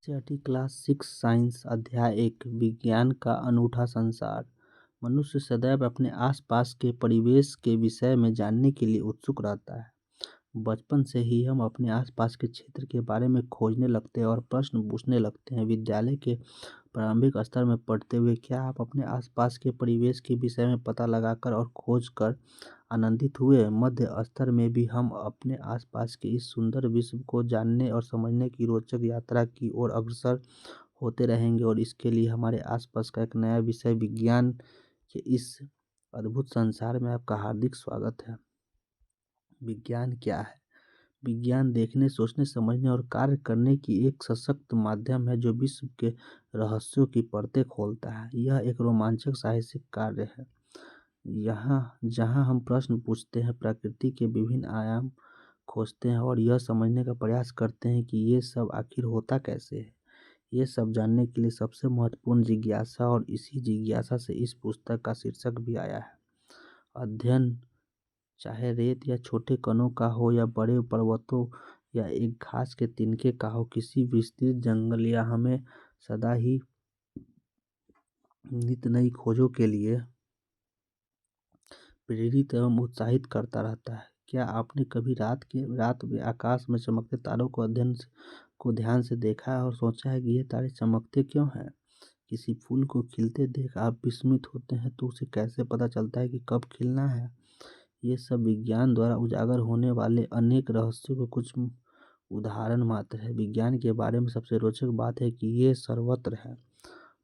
छठी class 6 science अध्याय 1 विज्ञान का अनूठा संसार। मनुष्य सदैव अपने आसपास के परिवेश के विषय में जानने के लिए उत्सुक रहता है। बचपन से ही हम अपने आसपास के क्षेत्र के बारे में खोजने लगते हैं और प्रश्न पूछने लगते हैं। विद्यालय के प्रारंभिक स्तर में पढ़ते हुए क्या आप अपने आसपास के परिवेश के विषय में पता लगाकर और खोज कर आनंदित हुए? मध्य स्तर में भी हम अपने आसपास के इस सुंदर विश्व को जानने और समझने की रोचक यात्रा की ओर अग्रसर होते रहेंगे और इसके लिए हमारे आसपास का एक नया विषय विज्ञान के इस अद्भुत संसार में आपका हार्दिक स्वागत है। विज्ञान क्या है? विज्ञान देखने, सोचने, समझने और कार्य करने की एक सशक्त माध्यम है जो विश्व के रहस्यों की परतें खोलता है। यह एक रोमांचक साहसिक कार्य है यहाँ जहाँ हम प्रश्न पूछते हैं, प्रकृति के विभिन्न आयाम खोजते हैं और यह समझने का प्रयास करते हैं कि ये सब आखिर होता कैसे है। ये सब जानने के लिए सबसे महत्वपूर्ण जिज्ञासा, और इसी जिज्ञासा से इस पुस्तक का शीर्षक भी आया है। अध्ययन चाहे रेत या छोटे कणों का हो या बड़े पर्वतों या एक घास के तिनके का हो, किसी विस्तृत जंगल या हमें सदा ही नित नई खोजों के लिए प्रेरित एवं उत्साहित करता रहता है। क्या आपने कभी रात में आकाश में चमकते तारों को ध्यान से देखा है और सोचा है कि ये तारे चमकते क्यों हैं? किसी फूल को खिलते देख आप विस्मित होते हैं तो उसे कैसे पता चलता है कि कब खिलना है? ये सब विज्ञान द्वारा उजागर होने वाले अनेक रहस्यों के कुछ उदाहरण मात्र है। विज्ञान के बारे में सबसे रोचक बात है कि ये सर्वत्र है।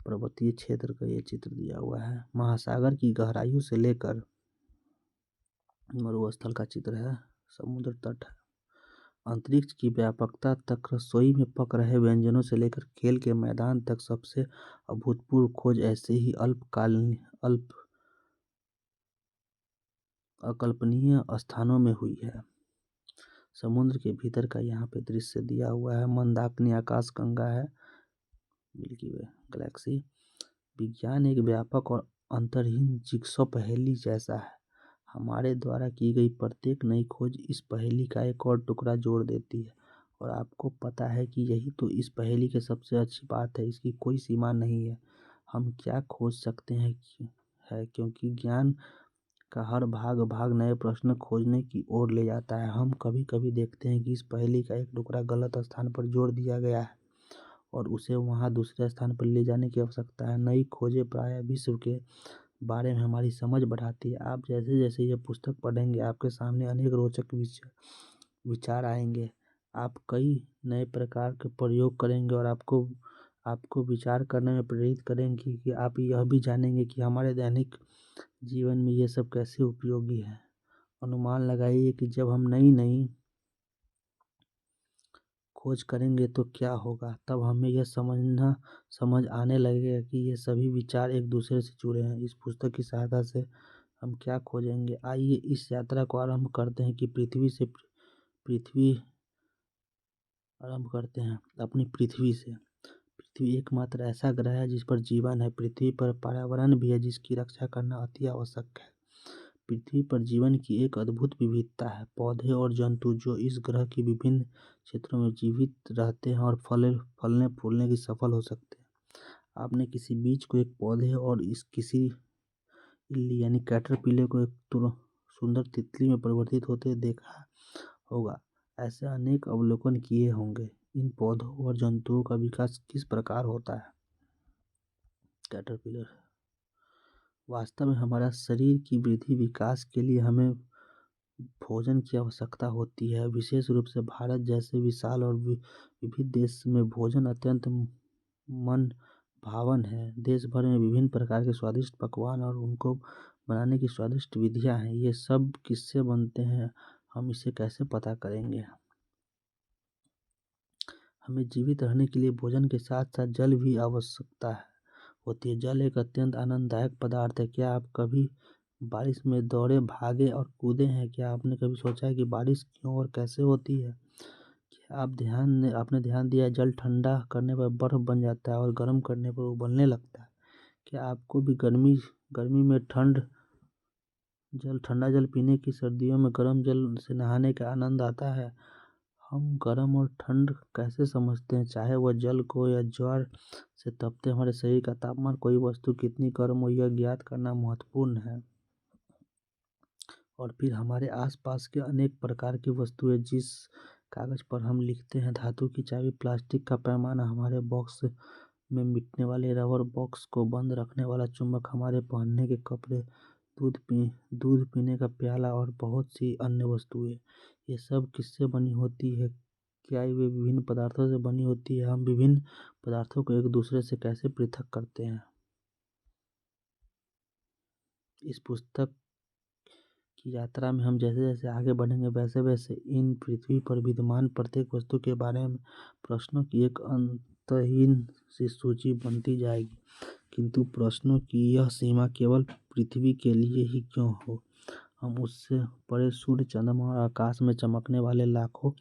पर्वतीय क्षेत्र का ये चित्र दिया हुआ है। महासागर की गहराइयों से लेकर मरुस्थल का चित्र है, समुद्र तट है, अंतरिक्ष की व्यापकता तक, रसोई में पक रहे व्यंजनों से लेकर खेल के मैदान तक, सबसे अभूतपूर्व खोज ऐसे ही अल्प अकल्पनीय स्थानों में हुई है। समुद्र के भीतर का यहाँ पे दृश्य दिया हुआ है। मंदाकिनी आकाशगंगा है, मिल्की वे गैलेक्सी। विज्ञान एक व्यापक और अंतर्हीन जिगसॉ पहेली जैसा है। हमारे द्वारा की गई प्रत्येक नई खोज इस पहेली का एक और टुकड़ा जोड़ देती है, और आपको पता है कि यही तो इस पहेली की सबसे अच्छी बात है, इसकी कोई सीमा नहीं है। हम क्या खोज सकते हैं क्योंकि ज्ञान का हर भाग नए प्रश्न खोजने की ओर ले जाता है। हम कभी कभी देखते हैं कि इस पहेली का एक टुकड़ा गलत स्थान पर जोड़ दिया गया है और उसे वहां दूसरे स्थान पर ले जाने की आवश्यकता है। नई खोजें प्रायः विश्व के बारे में हमारी समझ बढ़ाती है। आप जैसे जैसे यह पुस्तक पढ़ेंगे आपके सामने अनेक रोचक विचार आएंगे। आप कई नए प्रकार के प्रयोग करेंगे और आपको आपको विचार करने में प्रेरित करेंगे कि आप यह भी जानेंगे कि हमारे दैनिक जीवन में ये सब कैसे उपयोगी है। अनुमान लगाइए कि जब हम नई नई खोज करेंगे तो क्या होगा। तब हमें यह समझ आने लगेगा कि ये सभी विचार एक दूसरे से जुड़े हैं। इस पुस्तक की सहायता से हम क्या खोजेंगे? आइए इस यात्रा को आरंभ करते हैं कि पृथ्वी आरंभ करते हैं अपनी पृथ्वी से। पृथ्वी एकमात्र ऐसा ग्रह है जिस पर जीवन है। पृथ्वी पर पर्यावरण भी है जिसकी रक्षा करना अति आवश्यक है। पृथ्वी पर जीवन की एक अद्भुत विविधता है। पौधे और जंतु जो इस ग्रह की विभिन्न क्षेत्रों में जीवित रहते हैं और फलने फूलने की सफल हो सकते हैं। आपने किसी बीज को एक पौधे और किसी इल्ली यानी कैटरपिलर को एक सुंदर तितली में परिवर्तित होते देखा होगा। ऐसे अनेक अवलोकन किए होंगे। इन पौधों और जंतुओं का विकास किस प्रकार होता है? कैटरपिलर वास्तव में हमारा शरीर की वृद्धि विकास के लिए हमें भोजन की आवश्यकता होती है। विशेष रूप से भारत जैसे विशाल और विविध देश में भोजन अत्यंत मन भावन है। देश भर में विभिन्न प्रकार के स्वादिष्ट पकवान और उनको बनाने की स्वादिष्ट विधियां हैं। ये सब किससे बनते हैं, हम इसे कैसे पता करेंगे? हमें जीवित रहने के लिए भोजन के साथ साथ जल भी आवश्यकता होती है। जल एक अत्यंत आनंददायक पदार्थ है। क्या आप कभी बारिश में दौड़े, भागे और कूदे हैं? क्या आपने कभी सोचा है कि बारिश क्यों और कैसे होती है? क्या आपने ध्यान दिया है जल ठंडा करने पर बर्फ बन जाता है और गर्म करने पर उबलने लगता है? क्या आपको भी गर्मी में ठंडा जल पीने की, सर्दियों में गर्म जल से नहाने का आनंद आता है? हम गर्म और ठंड कैसे समझते हैं, चाहे वह जल को या ज्वार से तपते हमारे शरीर का तापमान, कोई वस्तु कितनी गर्म हो यह ज्ञात करना महत्वपूर्ण है। और फिर हमारे आसपास के अनेक प्रकार की वस्तुएं, जिस कागज पर हम लिखते हैं, धातु की चाबी, प्लास्टिक का पैमाना, हमारे बॉक्स में मिटने वाले रबर, बॉक्स को बंद रखने वाला चुम्बक, हमारे पहनने के कपड़े, दूध पीने का प्याला और बहुत सी अन्य वस्तुएं, ये सब किससे बनी होती है, क्या वे विभिन्न पदार्थों से बनी होती है, हम विभिन्न पदार्थों को एक दूसरे से कैसे पृथक करते हैं। इस पुस्तक की यात्रा में हम जैसे जैसे आगे बढ़ेंगे वैसे वैसे इन पृथ्वी पर विद्यमान प्रत्येक वस्तु के बारे में प्रश्नों की एक अंतहीन सी सूची बनती जाएगी। किंतु प्रश्नों की यह सीमा केवल पृथ्वी के लिए ही क्यों हो, हम उससे परे सूर्य, चंद्रमा और आकाश में चमकने वाले लाखों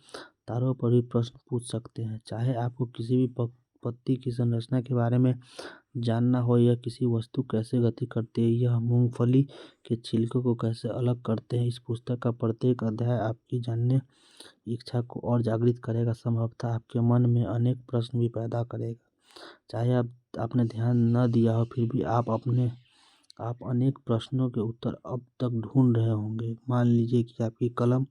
तारों पर भी प्रश्न पूछ सकते हैं। चाहे आपको किसी भी पत्ती की संरचना के बारे में जानना हो या किसी वस्तु कैसे गति करती है, यह मूंगफली के छिलकों को कैसे अलग करते हैं, इस पुस्तक का प्रत्येक अध्याय आपकी जानने इच्छा को और जागृत करेगा, संभवतः आपके मन में अनेक प्रश्न भी पैदा करेगा। चाहे आपने ध्यान न दिया हो, फिर भी आप अनेक प्रश्नों के उत्तर अब तक ढूंढ रहे होंगे। मान लीजिए कि आपकी कलम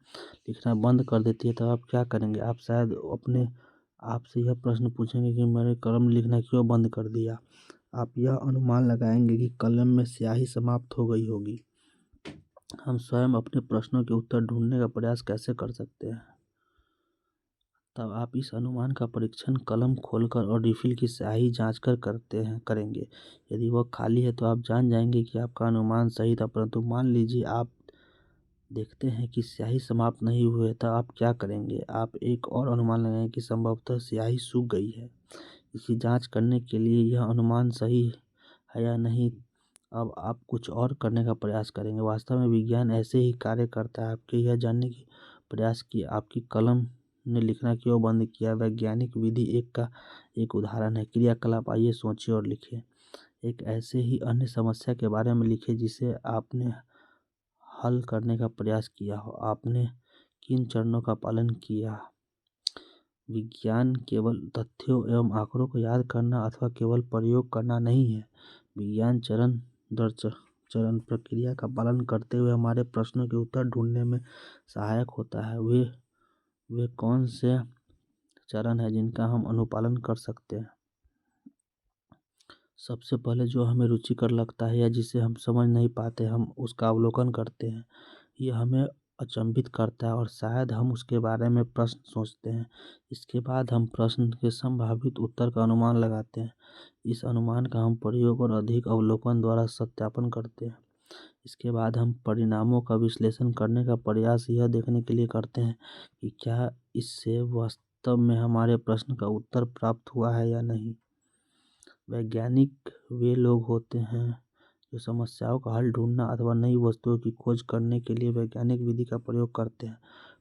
लिखना बंद कर देती है, तो आप क्या करेंगे? आप शायद अपने आप से यह प्रश्न पूछेंगे कि मैंने कलम लिखना क्यों बंद कर दिया। आप यह अनुमान लगाएंगे कि कलम में स्याही समाप्त हो गई होगी। हम स्वयं अपने प्रश्नों के उत्तर ढूंढने का प्रयास कैसे कर सकते हैं? तब आप इस अनुमान का परीक्षण कलम खोलकर और रिफिल की स्याही जांचकर करेंगे। यदि वह खाली है तो आप जान जाएंगे कि आपका अनुमान सही था। परंतु मान लीजिए आप देखते हैं कि स्याही समाप्त नहीं हुई है, तब आप क्या करेंगे? आप एक और अनुमान लगाएंगे कि संभवतः स्याही सूख गई है। इसकी जांच करने के लिए यह अनुमान सही है या नहीं, अब आप कुछ और करने का प्रयास करेंगे। वास्तव में विज्ञान ऐसे ही कार्य करता है। आपके यह जानने की प्रयास कि आपकी कलम ने लिखना क्यों बंद किया, वैज्ञानिक विधि एक उदाहरण है। क्रियाकलाप, आइए सोचें और लिखें। एक ऐसे ही अन्य समस्या के बारे में लिखें जिसे आपने हल करने का प्रयास किया हो। आपने किन चरणों का पालन किया? विज्ञान केवल तथ्यों एवं आंकड़ों को याद करना अथवा केवल प्रयोग करना नहीं है। विज्ञान चरण दर चरण प्रक्रिया का पालन करते हुए हमारे प्रश्नों के उत्तर ढूंढने में सहायक होता है। वे कौन से चरण हैं जिनका हम अनुपालन कर सकते हैं? सबसे पहले जो हमें रुचिकर लगता है या जिसे हम समझ नहीं पाते, हम उसका अवलोकन करते हैं। यह हमें अचंभित करता है और शायद हम उसके बारे में प्रश्न सोचते हैं। इसके बाद हम प्रश्न के संभावित उत्तर का अनुमान लगाते हैं। इस अनुमान का हम प्रयोग और अधिक अवलोकन द्वारा सत्यापन करते हैं। इसके बाद हम परिणामों का विश्लेषण करने का प्रयास यह देखने के लिए करते हैं कि क्या इससे वास्तव में हमारे प्रश्न का उत्तर प्राप्त हुआ है या नहीं। वैज्ञानिक वे लोग होते हैं जो समस्याओं का हल ढूंढना अथवा नई वस्तुओं की खोज करने के लिए वैज्ञानिक विधि का प्रयोग करते हैं।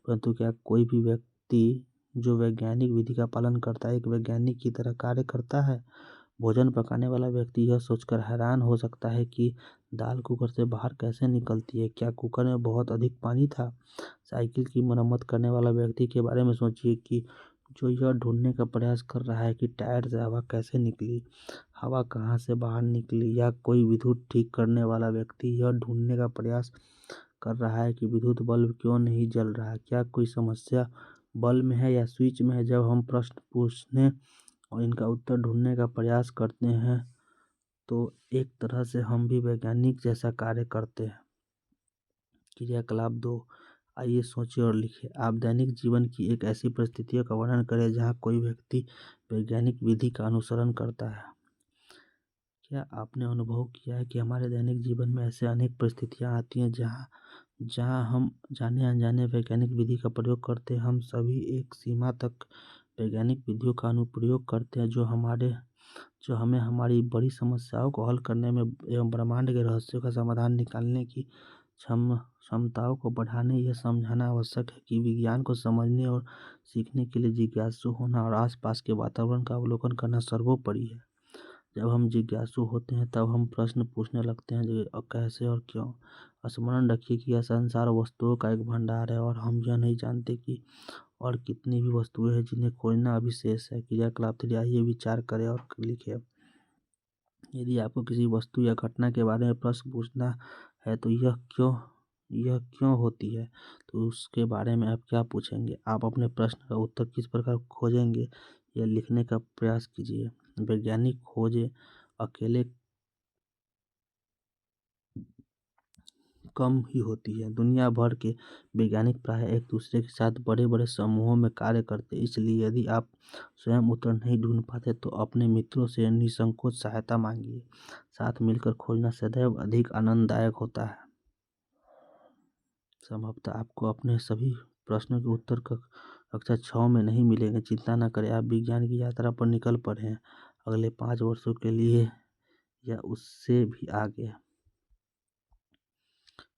परंतु क्या कोई भी व्यक्ति जो वैज्ञानिक विधि का पालन करता है एक वैज्ञानिक की तरह कार्य करता है? भोजन पकाने वाला व्यक्ति यह सोचकर हैरान हो सकता है कि दाल कुकर से बाहर कैसे निकलती है। क्या कुकर में बहुत अधिक पानी था? साइकिल की मरम्मत करने वाला व्यक्ति के बारे में सोचिए कि जो यह ढूंढने का प्रयास कर रहा है कि टायर से हवा कैसे निकली, हवा कहाँ से बाहर निकली। या कोई विद्युत ठीक करने वाला व्यक्ति यह ढूंढने का प्रयास कर रहा है कि विद्युत बल्ब क्यों नहीं जल रहा है। क्या कोई समस्या बल्ब में है या स्विच में है? जब हम प्रश्न पूछने और इनका उत्तर ढूंढने का प्रयास करते हैं तो एक तरह से हम भी वैज्ञानिक जैसा कार्य करते हैं। क्रियाकलाप 2, आइए सोचें और लिखें। आप दैनिक जीवन की एक ऐसी परिस्थितियों का वर्णन करें जहाँ कोई व्यक्ति वैज्ञानिक विधि का अनुसरण करता है। क्या आपने अनुभव किया है कि हमारे दैनिक जीवन में ऐसे अनेक परिस्थितियाँ आती हैं जहाँ हम जाने अनजाने वैज्ञानिक विधि का प्रयोग करते हैं? हम सभी एक सीमा तक वैज्ञानिक विधियों का अनुप्रयोग करते हैं जो हमें हमारी बड़ी समस्याओं को हल करने में एवं ब्रह्मांड के रहस्यों का समाधान निकालने की क्षमताओं को बढ़ाने। यह समझना आवश्यक है कि विज्ञान को समझने और सीखने के लिए जिज्ञासु होना और आसपास के वातावरण का अवलोकन करना सर्वोपरि है। जब हम जिज्ञासु होते हैं तब हम प्रश्न पूछने लगते हैं जो कैसे और क्यों। स्मरण रखिए कि यह संसार वस्तुओं का एक भंडार है और हम यह नहीं जानते कि और कितनी भी वस्तुएं हैं जिन्हें खोजना अभी शेष है। क्रियाकलाप 3 आइए विचार करें और लिखें। यदि आपको किसी वस्तु या घटना के बारे में प्रश्न पूछना है तो यह क्यों होती है, तो उसके बारे में आप क्या पूछेंगे? आप अपने प्रश्न का उत्तर किस प्रकार खोजेंगे, यह लिखने का प्रयास कीजिए। वैज्ञानिक खोजें अकेले कम ही होती है। दुनिया भर के वैज्ञानिक प्रायः एक दूसरे के साथ बड़े बड़े समूहों में कार्य करते हैं। इसलिए यदि आप स्वयं उत्तर नहीं ढूंढ पाते तो अपने मित्रों से निसंकोच सहायता मांगिए। साथ मिलकर खोजना सदैव अधिक आनंददायक होता है। संभवतः आपको अपने सभी प्रश्नों के उत्तर कक्षा 6 में नहीं मिलेंगे। चिंता न करें, आप विज्ञान की यात्रा पर निकल पड़े हैं अगले 5 वर्षों के लिए या उससे भी आगे।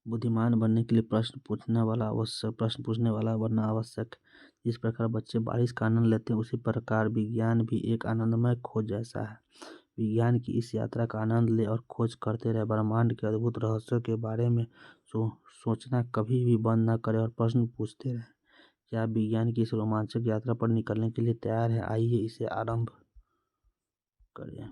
बुद्धिमान बनने के लिए प्रश्न पूछने वाला बनना आवश्यक है। जिस प्रकार बच्चे बारिश का आनंद लेते हैं, उसी प्रकार विज्ञान भी एक आनंदमय खोज जैसा है। विज्ञान की इस यात्रा का आनंद लें और खोज करते रहें। ब्रह्मांड के अद्भुत रहस्यों के बारे में सोचना कभी भी बंद न करें और प्रश्न पूछते रहें। क्या आप विज्ञान की इस रोमांचक यात्रा पर निकलने के लिए तैयार हैं? आइए इसे आरंभ करें।